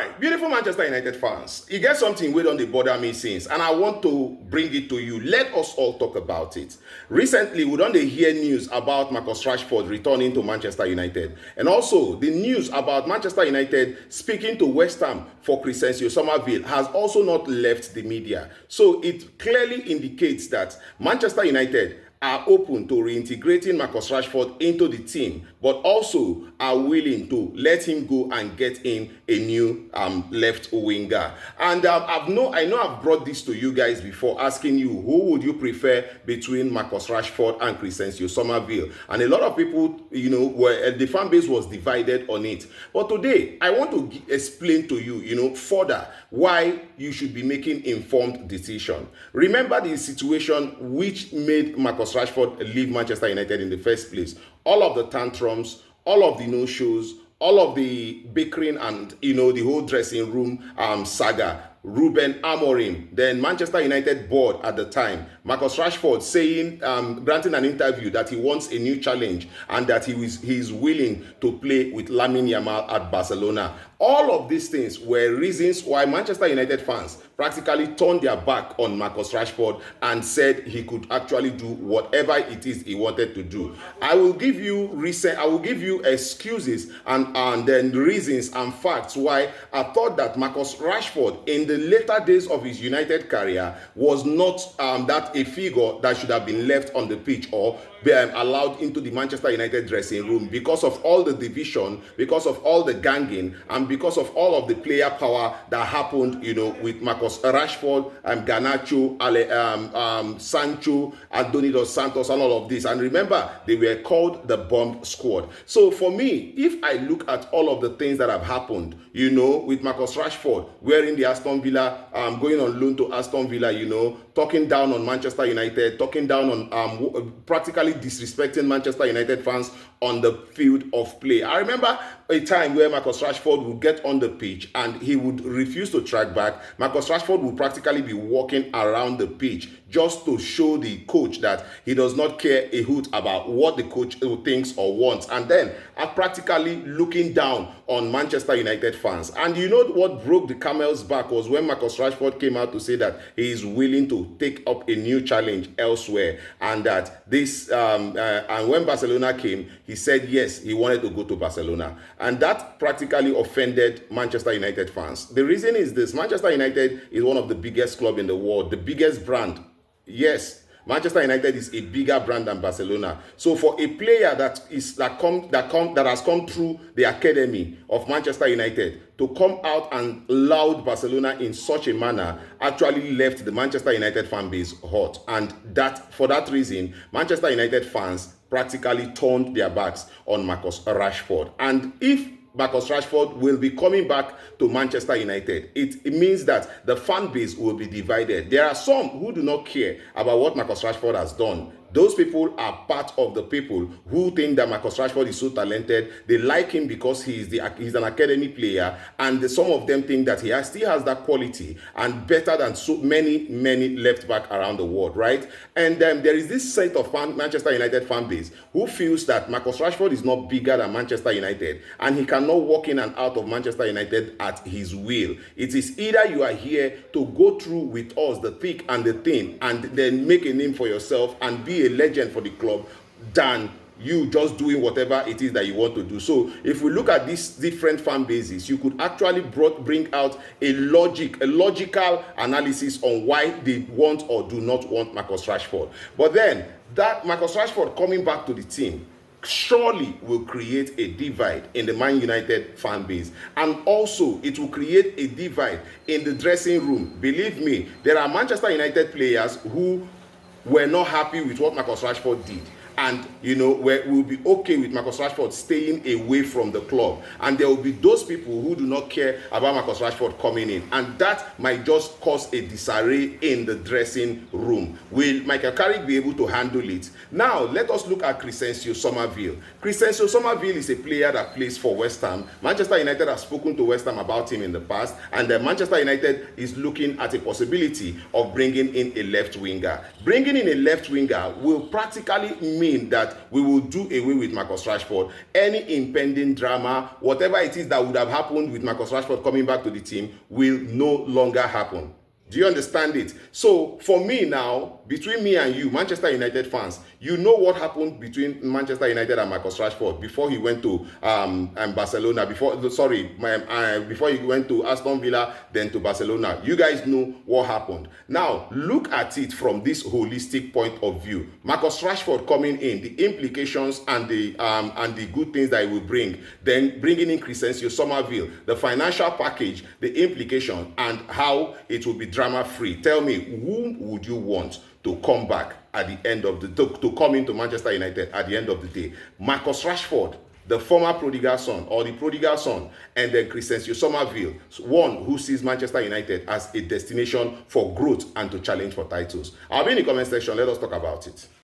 right, beautiful Manchester United fans. You get something wey don dey bother me since, and I want to bring it to you. Let us all talk about it. Recently, we don dey hear news about Marcus Rashford returning to Manchester United, and also the news about Manchester United speaking to West Ham for Crysencio Summerville has also not left the media. So it clearly indicates that Manchester United are open to reintegrating Marcus Rashford into the team, but also are willing to let him go and get in a new left winger. And I know I've brought this to you guys before, asking you who would you prefer between Marcus Rashford and Crysencio Summerville, and a lot of people, the fan base was divided on it. But today, I want to explain to you, further why you should be making informed decision. Remember the situation which made Marcus Rashford leave Manchester United in the first place. All of the tantrums, all of the no-shows, all of the bickering, and the whole dressing room saga. Ruben Amorim, then Manchester United board at the time, Marcus Rashford saying, granting an interview that he wants a new challenge and that he is willing to play with Lamine Yamal at Barcelona. All of these things were reasons why Manchester United fans practically turned their back on Marcus Rashford and said he could actually do whatever it is he wanted to do. I will give you excuses and then reasons and facts why I thought that Marcus Rashford in the later days of his United career was not that a figure that should have been left on the pitch or be allowed into the Manchester United dressing room because of all the division, because of all the ganging, and because of all of the player power that happened, with Marcus Rashford, Garnacho, Sancho, Anthony Dos Santos, and all of this. And remember, they were called the bomb squad. So for me, if I look at all of the things that have happened, with Marcus Rashford wearing the Aston Villa, going on loan to Aston Villa, talking down on Manchester United, talking down on practically disrespecting Manchester United fans on the field of play. I remember a time where Marcus Rashford would get on the pitch and he would refuse to track back. Marcus Rashford would practically be walking around the pitch just to show the coach that he does not care a hoot about what the coach thinks or wants. And then practically looking down on Manchester United fans. And what broke the camel's back was when Marcus Rashford came out to say that he is willing to take up a new challenge elsewhere, and that this and when Barcelona came, he said yes, he wanted to go to Barcelona, and that practically offended Manchester United fans. The reason is this: Manchester United is one of the biggest clubs in the world, the biggest brand. Yes, Manchester United is a bigger brand than Barcelona. So for a player that has come through the academy of Manchester United to come out and laud Barcelona in such a manner actually left the Manchester United fan base hot. And for that reason, Manchester United fans practically turned their backs on Marcus Rashford. And if Marcus Rashford will be coming back to Manchester United, it means that the fan base will be divided. There are some who do not care about what Marcus Rashford has done. Those people are part of the people who think that Marcus Rashford is so talented. They like him because he's an academy player, and some of them think that he still has that quality and better than so many left back around the world, right? And there is this set of Manchester United fan base who feels that Marcus Rashford is not bigger than Manchester United and he cannot walk in and out of Manchester United at his will. It is either you are here to go through with us the thick and the thin and then make a name for yourself and be a legend for the club, than you just doing whatever it is that you want to do. So if we look at these different fan bases, you could actually bring out a logical analysis on why they want or do not want Marcus Rashford. But then that Marcus Rashford coming back to the team surely will create a divide in the Man United fan base, and also it will create a divide in the dressing room. Believe me, there are Manchester United players who were not happy with what Marcus Rashford did, and will be okay with Marcus Rashford staying away from the club. And there will be those people who do not care about Marcus Rashford coming in, and that might just cause a disarray in the dressing room. Will Michael Carrick be able to handle it? Now let us look at Crysencio Summerville. Crysencio Summerville is a player that plays for West Ham. Manchester United has spoken to West Ham about him in the past, and Manchester United is looking at a possibility of bringing in a left winger. Bringing in a left winger will practically mean mean that we will do away with Marcus Rashford. Any impending drama, whatever it is that would have happened with Marcus Rashford coming back to the team, will no longer happen. Do you understand it? So for me now, between me and you, Manchester United fans, you know what happened between Manchester United and Marcus Rashford before he went to Barcelona, before he went to Aston Villa, then to Barcelona. You guys know what happened. Now, look at it from this holistic point of view. Marcus Rashford coming in, the implications and the good things that he will bring, then bringing in Crysencio, Summerville, the financial package, the implication, and how it will be drama-free. Tell me, who would you want to come back at the end of the to come into Manchester United at the end of the day? Marcus Rashford, the former prodigal son, or the prodigal son, and then Crysencio Summerville, one who sees Manchester United as a destination for growth and to challenge for titles. I'll be in the comment section. Let us talk about it.